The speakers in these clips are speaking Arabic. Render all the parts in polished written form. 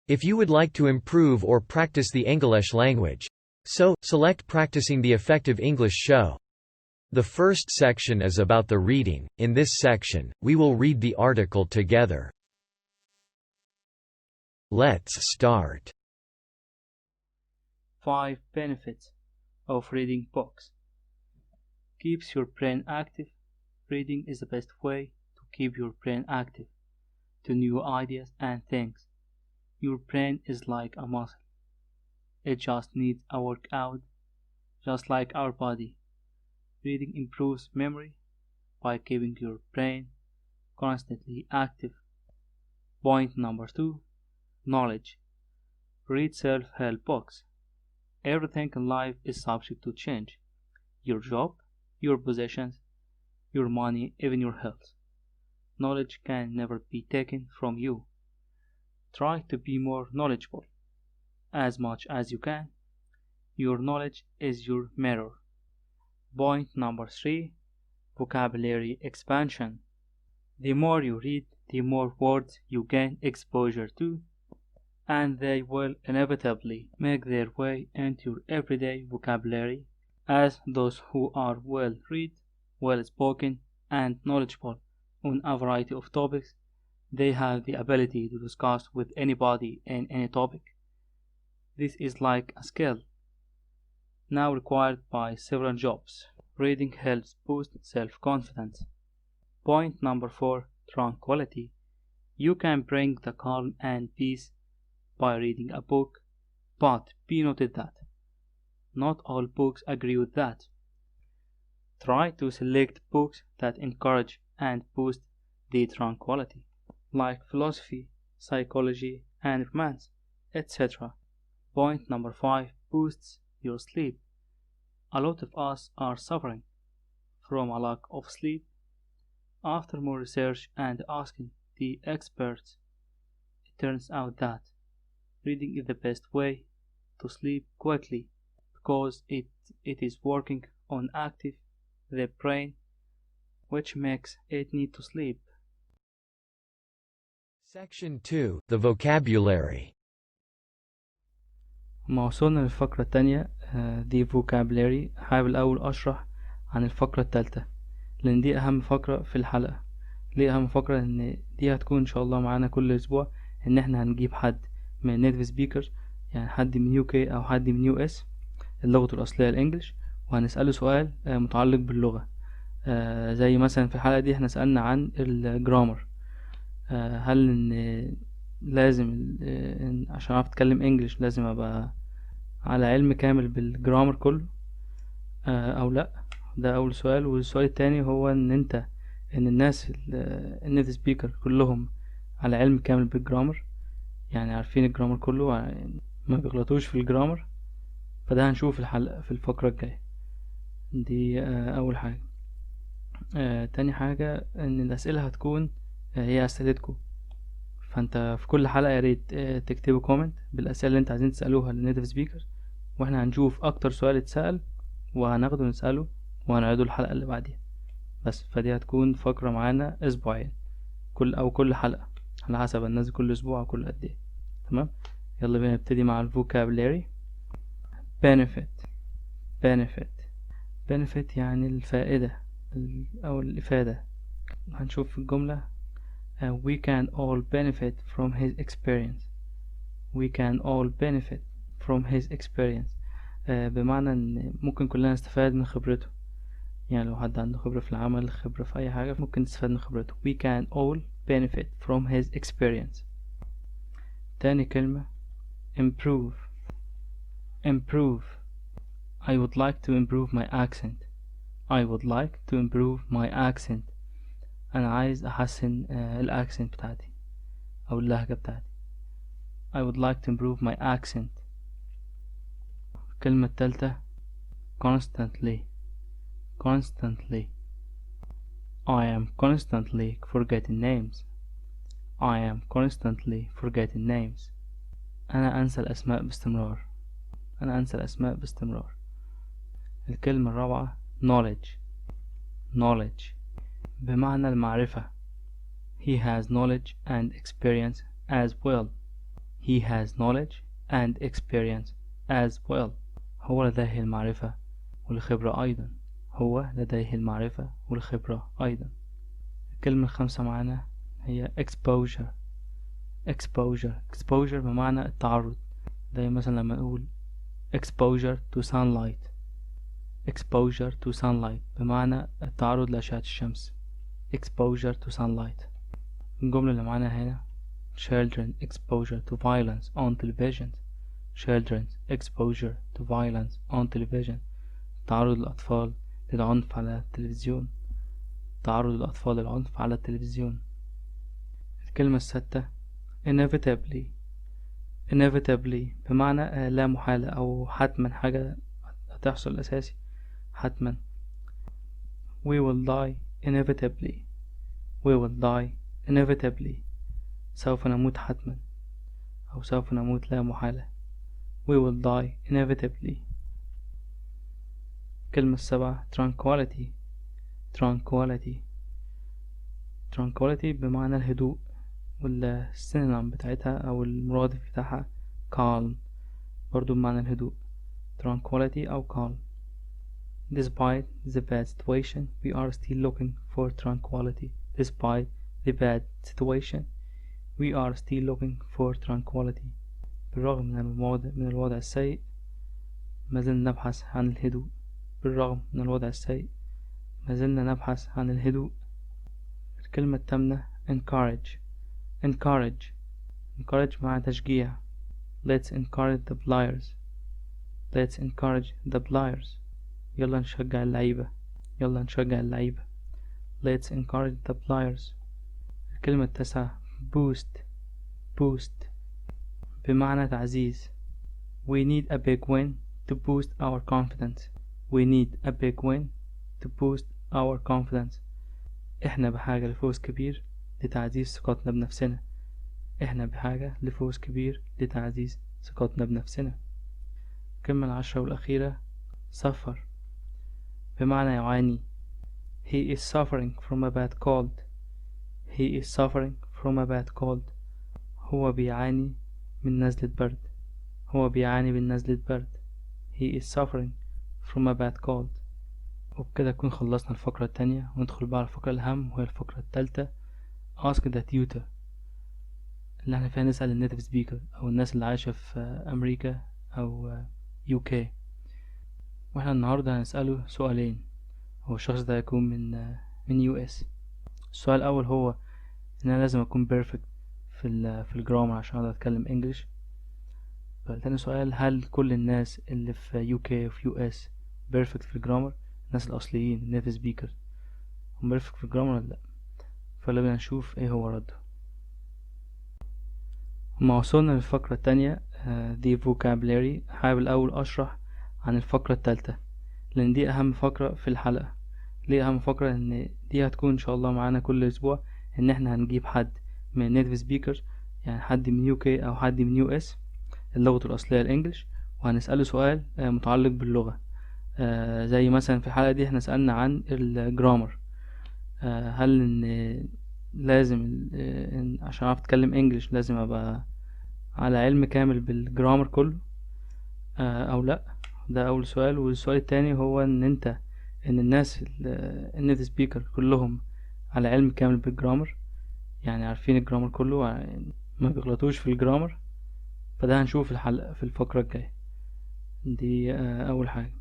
if you would like to improve or practice the English language. So, select Practicing the Effective English Show. The first section is about the reading. In this section, we will read the article together. Let's start. 5 benefits of reading books. Keeps your brain active. Reading is the best way to keep your brain active to new ideas and things. Your brain is like a muscle. It just needs a workout, just like our body. Reading improves memory by keeping your brain constantly active. Point number 2. Knowledge. Read self-help books. Everything in life is subject to change. Your job, your possessions, your money, even your health. Knowledge can never be taken from you. Try to be more knowledgeable as much as you can. Your knowledge is your mirror. Point number 3. Vocabulary expansion. The more you read, the more words you gain exposure to, and they will inevitably make their way into your everyday vocabulary, as those who are well-read, well-spoken, and knowledgeable on a variety of topics, they have the ability to discuss with anybody in any topic. This is like a skill now required by several jobs. Reading helps boost self-confidence. Point number 4. Tranquility. You can bring the calm and peace by reading a book, but be noted that not all books agree with that. Try to select books that encourage and boost the tranquility, like philosophy, psychology, and romance, etc. Point number 5. Boosts your sleep. A lot of us are suffering from a lack of sleep. After more research and asking the experts, it turns out that reading is the best way to sleep quickly because it is working on active the brain, which makes it need to sleep. Section 2. The vocabulary. ما وصلنا للفقرة التانية دي vocabulary. حابب الأول أشرح عن الفقرة التالتة لأن دي أهم فقرة في الحلقة. ليه أهم فقرة؟ إن دي هتكون إن شاء الله معانا كل أسبوع، إن إحنا هنجيب حد من native speaker، يعني حد من UK أو حد من US اللغة الأصلية الإنجليش، وهنسأله سؤال متعلق باللغة. زي مثلا في الحلقة دي إحنا سألنا عن الجرامر. هل إن لازم عشان أعرف أتكلم إنجليش لازم أبقى على علم كامل بالجرامر كله أو لأ؟ ده أول سؤال. والسؤال التاني هو إن الناس النيتيف سبيكر كلهم على علم كامل بالجرامر، يعني عارفين الجرامر كله، ما بيغلطوش في الجرامر. فده هنشوف الحلقة في الفقرة الجاية دي. أول حاجة. تاني حاجة إن الأسئلة هتكون هي أسئلتكم، فأنت في كل حلقة ياريت تكتبوا كومنت بالأسئلة اللي انت عايزين تسألوها للنيتيف سبيكر، واحنا هنشوف أكتر سؤال اتسأل وهناخده نسأله وهنعيده الحلقة اللي بعديها. بس فدي هتكون فقرة معانا أسبوعين، كل حلقة على حسب الناس، كل أسبوع كل قد ايه. تمام، يلا بينا نبتدي مع الفوكابلاري. benefit يعني الفائدة أو الإفادة. هنشوف في الجملة we can all benefit from his experience. we can all benefit from his experience. بمعنى ان ممكن كلنا نستفاد من خبرته، يعني لو حد عنده خبرة في العمل، خبرة في أي حاجة، ممكن نستفاد من خبرته. we can all benefit from his experience. تاني كلمة improve. I would like to improve my accent. أنا عايز أحسن الأكسنت بتاعتي أو اللهجة بتاعتي. I would like to improve my accent. الكلمة التالتة constantly. I am constantly forgetting names. أنا أنسى الأسماء باستمرار. الكلمة الرابعة knowledge بمعنى المعرفة. He has knowledge and experience as well. he has knowledge and experience as well. هو لديه المعرفة والخبرة أيضا. هو لديه المعرفة والخبرة أيضا. الكلمة الخامسة معانا هي exposure. exposure بمعنى التعرض. زي مثلا لما نقول exposure to sunlight. exposure to sunlight بمعنى التعرض لأشعة الشمس. exposure to sunlight. الجملة اللي معانا هنا children exposure to violence on television. children's exposure to violence on television. تعرض الأطفال للعنف على التلفزيون. تعرض الأطفال للعنف على التلفزيون. الكلمة السادسة inevitably. inevitably بمعنى لا محالة أو حتما، حاجة هتحصل أساسي حتما. we will die inevitably. we will die inevitably. سوف نموت حتما أو سوف نموت لا محالة. we will die inevitably. الكلمة السابعة tranquility. tranquility. tranquility بمعنى الهدوء، والسينونيم بتاعتها أو المرادف بتاعها calm، برضو بمعنى الهدوء. tranquility أو calm. despite the bad situation we are still looking for tranquility. despite the bad situation we are still looking for tranquility. بالرغم من الوضع السيء ما زلنا نبحث عن الهدوء. بالرغم من الوضع السيء ما زلنا نبحث عن الهدوء. الكلمة الثامنة encourage. encourage مع تشجيع. let's encourage the players. let's encourage the players. يلا نشجع اللعيبة. يلا نشجع اللعيبة. let's encourage the players. الكلمة التاسعة boost بمعنى تعزيز. we need a big win to boost our confidence. we need a big win to boost our confidence. احنا بحاجة لفوز كبير لتعزيز ثقتنا بنفسنا. احنا بحاجة لفوز كبير لتعزيز ثقتنا بنفسنا. الكلمة العشرة والأخيرة suffer بمعنى يعاني. he is suffering from a bad cold. he is suffering from a bad cold. هو بيعاني من نزلة برد. هو بيعاني من نزلة برد. he is suffering from a bad cold. وبكده نكون خلصنا الفقرة التانية، وندخل بقى على الفقرة الأهم وهي الفقرة التالتة ask the tutor، اللي احنا فيها نسأل النيتيف سبيكر أو الناس اللي عايشة في أمريكا أو UK. واحنا النهاردة هنسأله سؤالين. هو الشخص ده هيكون من US. السؤال الأول هو إن أنا لازم أكون بيرفكت في الجرامر عشان أقدر أتكلم إنجليش. تاني سؤال، هل كل الناس اللي في UK وفي US بيرفكت في الجرامر؟ الناس الأصليين النيتيف سبيكر هم بيرفكت في الجرامر ولا لأ؟ فلازم نشوف ايه هو رده. لما وصلنا للفقرة التانية دي vocabulary، حابب الأول أشرح عن الفقرة التالتة لأن دي أهم فقرة في الحلقة. ليه أهم فقرة؟ إن دي هتكون إن شاء الله معانا كل أسبوع، إن إحنا هنجيب حد من native speaker، يعني حد من UK أو حد من US اللغة الأصلية الإنجليش، وهنسأله سؤال متعلق باللغة. زي مثلا في الحلقة دي إحنا سألنا عن الجرامر. هل إن لازم عشان أعرف أتكلم إنجليش لازم أبقى على علم كامل بالجرامر كله أو لأ؟ ده أول سؤال. والسؤال التاني هو إن الناس النيتيف سبيكر كلهم على علم كامل بالجرامر، يعني عارفين الجرامر كله ما بيغلطوش في الجرامر. فده هنشوف الحلقة في الفقرة الجاية دي. أول حاجة.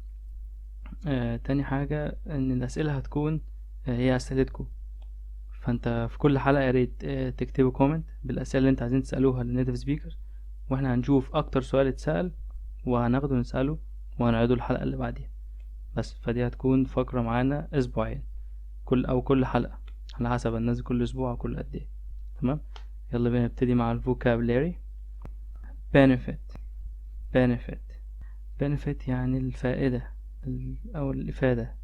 تاني حاجة إن الأسئلة هتكون هي أسئلتكم، فأنت في كل حلقة ياريت تكتبوا كومنت بالأسئلة اللي انت عايزين تسألوها للنيتيف سبيكر، واحنا هنشوف أكتر سؤال اتسأل وهناخده نسأله وهنعيده الحلقة اللي بعديها بس. فدي هتكون فقرة معانا أسبوعين، كل حلقة على حسب الناس كل أسبوع أو كل قد ايه. تمام، يلا بينا نبتدي مع الفوكابلاري. benefit يعني الفائدة أو الإفادة.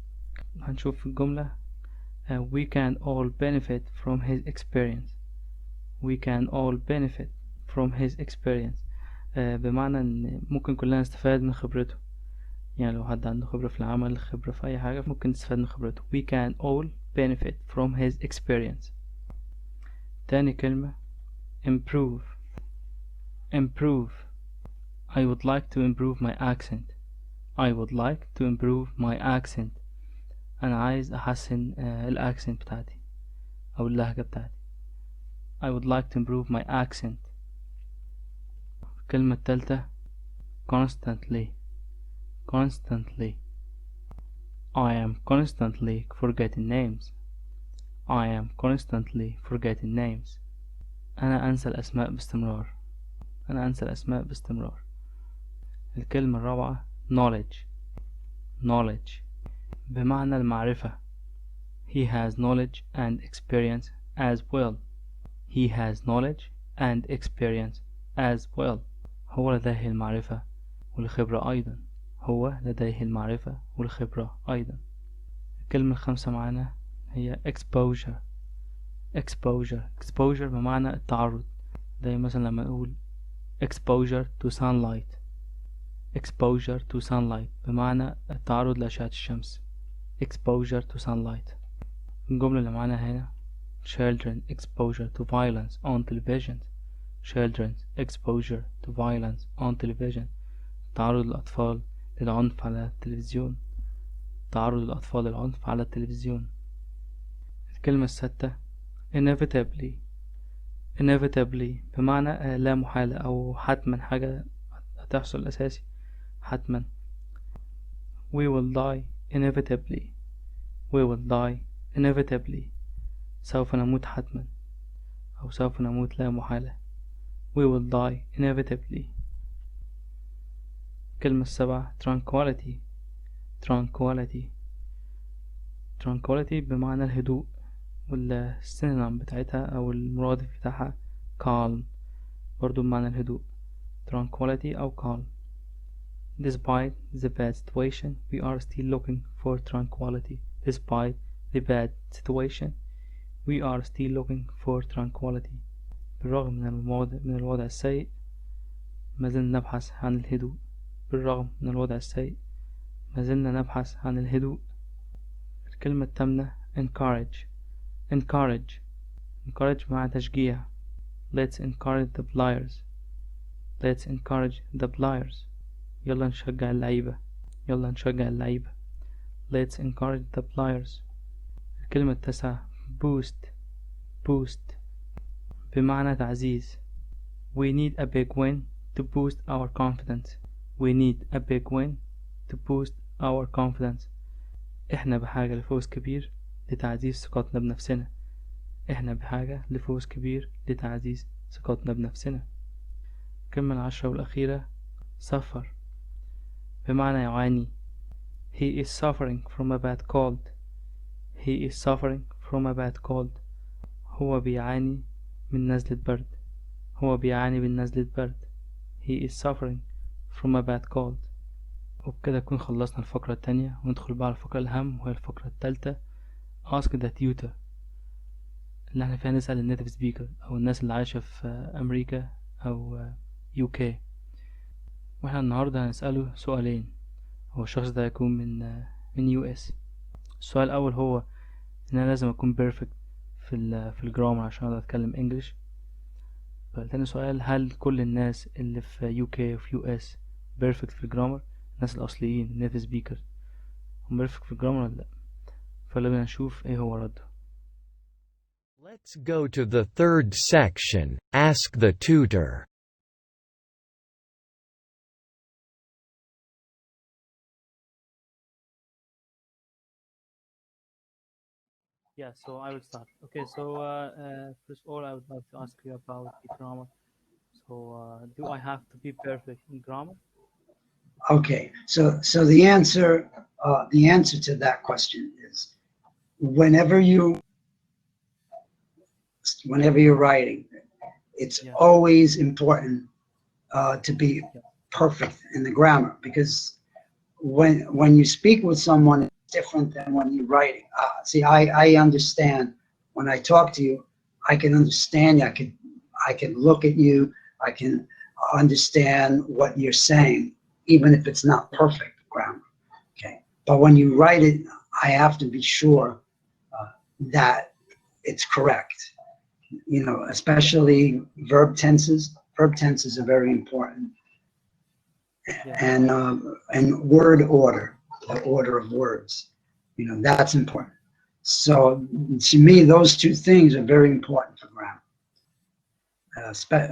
هنشوف في الجملة we can all benefit from his experience. we can all benefit from his experience بمعنى ان ممكن كلنا نستفاد من خبرته. يعني لو حد عنده خبرة في العمل، خبرة في اي حاجة، ممكن نستفاد من خبرته. we can all benefit from his experience. تاني كلمة improve. improve. I would like to improve my accent. I would like to improve my accent. أنا عايز أحسن الأكسنت بتاعتي أو اللهجة بتاعتي. I would like to improve my accent. الكلمة التالتة constantly. Constantly. I am constantly forgetting names. I am constantly forgetting names. أنا أنسى الأسماء باستمرار. أنا أنسى الأسماء باستمرار. الكلمة الرابعة knowledge. Knowledge بمعنى المعرفة. He has knowledge and experience as well. He has knowledge and experience as well. هو لديه المعرفة والخبرة أيضا. هو لديه المعرفة والخبرة أيضا. الكلمة الخامسة معنا هي exposure. Exposure بمعنى التعرض. زي مثلا لما نقول exposure to sunlight. exposure to sunlight بمعنى التعرض لأشعة الشمس. exposure to sunlight. الجملة اللي معانا هنا children exposure to violence on television. children's exposure to violence on television. تعرض الأطفال للعنف على التلفزيون. تعرض الأطفال للعنف على التلفزيون. الكلمة السادسة inevitably. inevitably بمعنى لا محالة أو حتما، حاجة هتحصل أساسي حتما. we will die inevitably. we will die inevitably. سوف نموت حتما أو سوف نموت لا محالة. we will die inevitably. الكلمة السابعة tranquility. tranquility. tranquility بمعنى الهدوء، والسينونيم بتاعتها أو المرادف بتاعها calm، برضو بمعنى الهدوء tranquility أو calm. Despite the bad situation, we are still looking for tranquility. Despite the bad situation, we are still looking for tranquility. بالرغم من الوضع السيء، ما زلنا نبحث عن الهدوء. بالرغم من الوضع السيء، ما زلنا نبحث عن الهدوء. الكلمة الثامنة encourage. encourage. encourage مع تشجيع. Let's encourage the players. Let's encourage the players. يلا نشجع اللعيبة. يلا نشجع اللعيبة. Let's encourage the players. الكلمة التاسعة boost. boost بمعنى تعزيز. We need a big win to boost our confidence. We need a big win to boost our confidence. احنا بحاجة لفوز كبير لتعزيز ثقتنا بنفسنا. احنا بحاجة لفوز كبير لتعزيز ثقتنا بنفسنا. الكلمة العشرة والأخيرة suffer بمعنى يعاني. He is suffering from a bad cold. He is suffering from a bad cold. هو بيعاني من نزلة برد. هو بيعاني من نزلة برد. He is suffering from a bad cold. وبكده نكون خلصنا الفقرة التانية، وندخل بقى على الفقرة الأهم وهي الفقرة التالتة ask the tutor، اللي احنا فيها نسأل النيتيف سبيكر أو الناس اللي عايشة في أمريكا أو UK. واحنا النهاردة هنسأله سؤالين. هو الشخص ده هيكون من US. السؤال الأول هو إن أنا لازم أكون بيرفكت في الجرامر عشان أقدر أتكلم إنجليش. تاني سؤال، هل كل الناس اللي في UK وفي US بيرفكت في الجرامر؟ الناس الأصليين النيتيف سبيكر هم بيرفكت في الجرامر ولا لأ؟ فلما نشوف إيه هو رده. Let's go to the third section, ask the tutor. Yeah, so I will start. Okay, so first of all, I would like to ask you about the grammar. So, do I have to be perfect in grammar? Okay, so the answer to that question is whenever you're writing, it's always important to be perfect in the grammar, because when you speak with someone, it's different than when you're writing. See, I understand when I talk to you, I can understand you. I can look at you. I can understand what you're saying, even if it's not perfect grammar. Okay, but when you write it, I have to be sure that it's correct. You know, especially verb tenses. verb tenses are very important. Yeah. And word order, the order of words, you know, that's important. So to me, those two things are very important for grammar,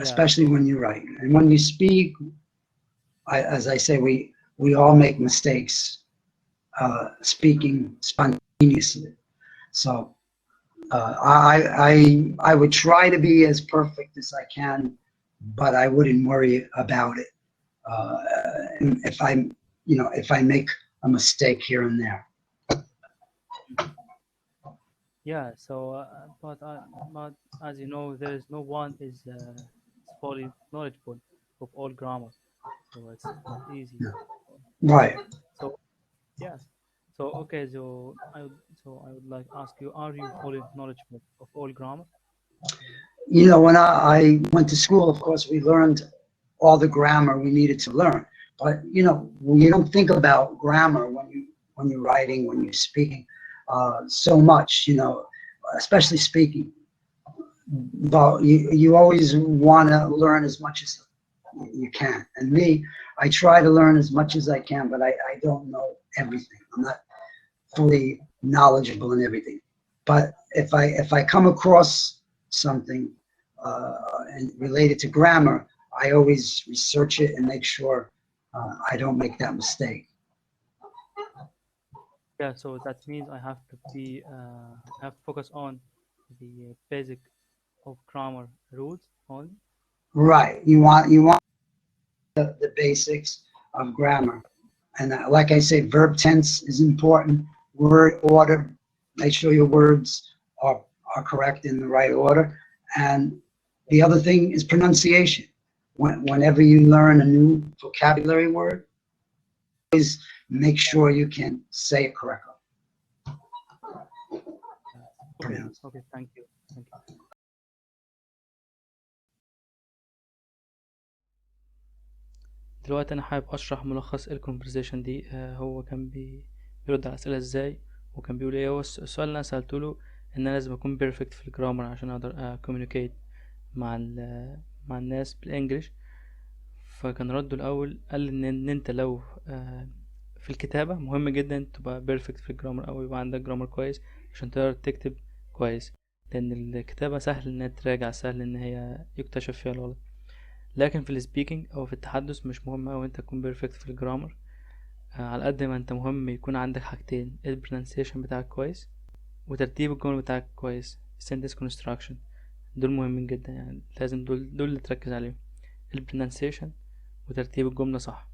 especially when you write. And when you speak, as I say, we all make mistakes speaking spontaneously. So I would try to be as perfect as I can, but I wouldn't worry about it if I make a mistake here and there. Yeah. So, but as you know, there is no one is fully knowledgeable of all grammar, so it's not easy. Right. So yes. So okay. So I would like to ask you: are you fully knowledgeable of all grammar? You know, when I went to school, of course, we learned all the grammar we needed to learn. But you know, you don't think about grammar when you're writing, when you're speaking, so much. You know, especially speaking. But you always want to learn as much as you can. And me, I try to learn as much as I can, but I don't know everything. I'm not fully knowledgeable in everything. But if I come across something and related to grammar, I always research it and make sure I don't make that mistake. Yeah. So that means I have to be have to focus on the basic of grammar rules only. Right. You want the basics of grammar. And like I say, verb tense is important. Word order, make sure your words are correct in the right order. And the other thing is pronunciation. Whenever you learn a new vocabulary word, always make sure you can say it correctly. Okay. Thank you. دلوقتي انا حابب اشرح ملخص الكونفرزيشن دي. هو كان بيرد على الاسئله ازاي، وكان بيقول ايه. هو السؤال اللي انا سالته له ان انا لازم اكون بيرفكت في الجرامر عشان اقدر كوميونيكيت مع الناس بالانجليش. فكان رده الاول قال ان انت لو في الكتابه مهم جدا تبقى بيرفكت في الجرامر، او يبقى عندك جرامر كويس عشان تقدر تكتب كويس، لان الكتابه سهل انها تراجع، سهل ان هي يكتشف فيها الغلط. لكن في السبيكينج او في التحدث مش مهم اوي انت تكون بيرفكت في الجرامر، على قد ما انت مهم يكون عندك حاجتين: البرونسيشن بتاعك كويس، وترتيب الجمل بتاعك كويس، sentence construction. دول مهمين جدا، يعني لازم دول اللي تركز عليهم، البرونسيشن وترتيب الجملة صح.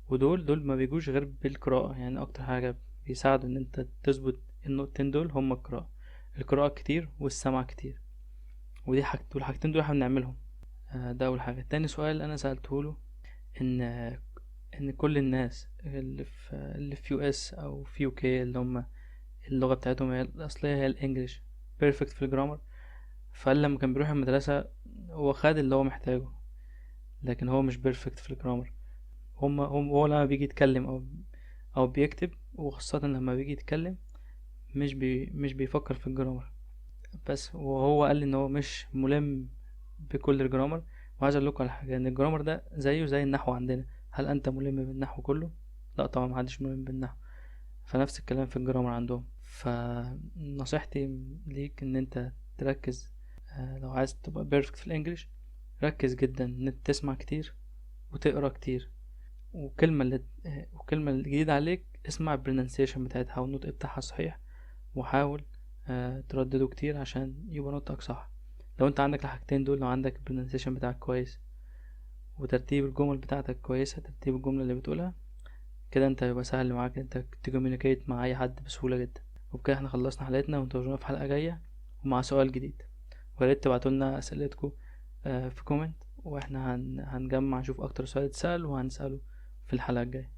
ودول ما بيجوش غير بالقراءة، يعني اكتر حاجة بيساعدوا ان انت تظبط النقطتين دول هما القراءة كتير والسمع كتير. ودي الحاجتين دول احنا بنعملهم. ده اول حاجه. تاني سؤال انا سالته له ان كل الناس اللي في US او في UK اللي هم اللغه بتاعتهم هي الاصليه هي الانجليش بيرفكت في الجرامر. فقال لما كان بيروح المدرسه هو خد اللي هو محتاجه، لكن هو مش بيرفكت في الجرامر. هو لما بيجي يتكلم او بيكتب، وخاصه لما بيجي يتكلم مش بيفكر في الجرامر بس. وهو قال لي ان هو مش ملم بكل الجرامر. وعايز اقول لكم على حاجه، ان الجرامر ده زيه زي النحو عندنا. هل انت ملم بالنحو كله؟ لا طبعا، محدش ملم بالنحو. فنفس الكلام في الجرامر عندهم. فنصيحتي ليك ان انت تركز، لو عايز تبقى بيرفكت في الانجليش ركز جدا ان انت تسمع كتير وتقرا كتير. والكلمه الجديده عليك اسمع البرونسيشن بتاعتها والنطق بتاعها صحيح، وحاول تردده كتير عشان يبقى نطقك صح. لو انت عندك الحاجتين دول، لو عندك البرونسيشن بتاعك كويس وترتيب الجمل بتاعتك كويسة، ترتيب الجملة اللي بتقولها كده، انت هيبقى سهل معاك انت تكوميونيكيت مع اي حد بسهولة جدا. وبكده احنا خلصنا حلقتنا، وانتظرونا في حلقة جاية ومع سؤال جديد. وياريت تبعتولنا اسئلتكم في كومنت، واحنا هنجمع نشوف اكتر سؤال اتسأل وهنسأله في الحلقة الجاية.